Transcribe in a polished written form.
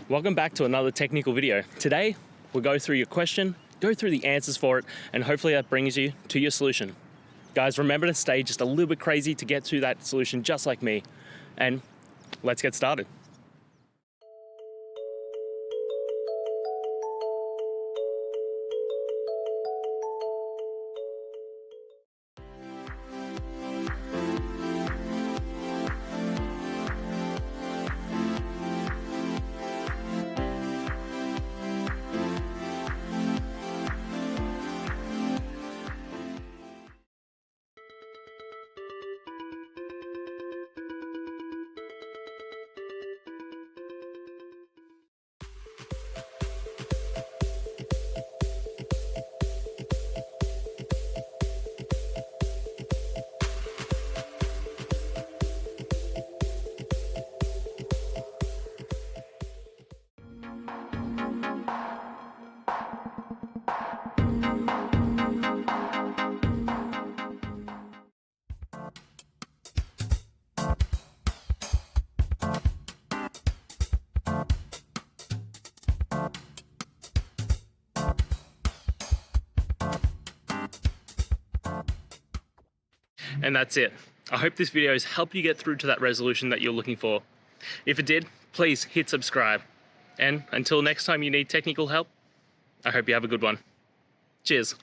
Welcome back to another technical video. Today, we'll go through your question, go through the answers for it, and hopefully that brings you to your solution. Guys, remember to stay just a little bit crazy to get to that solution just like me. And let's get started. And that's it. I hope this video has helped you get through to that resolution that you're looking for. If it did, please hit subscribe. And until next time you need technical help, I hope you have a good one. Cheers.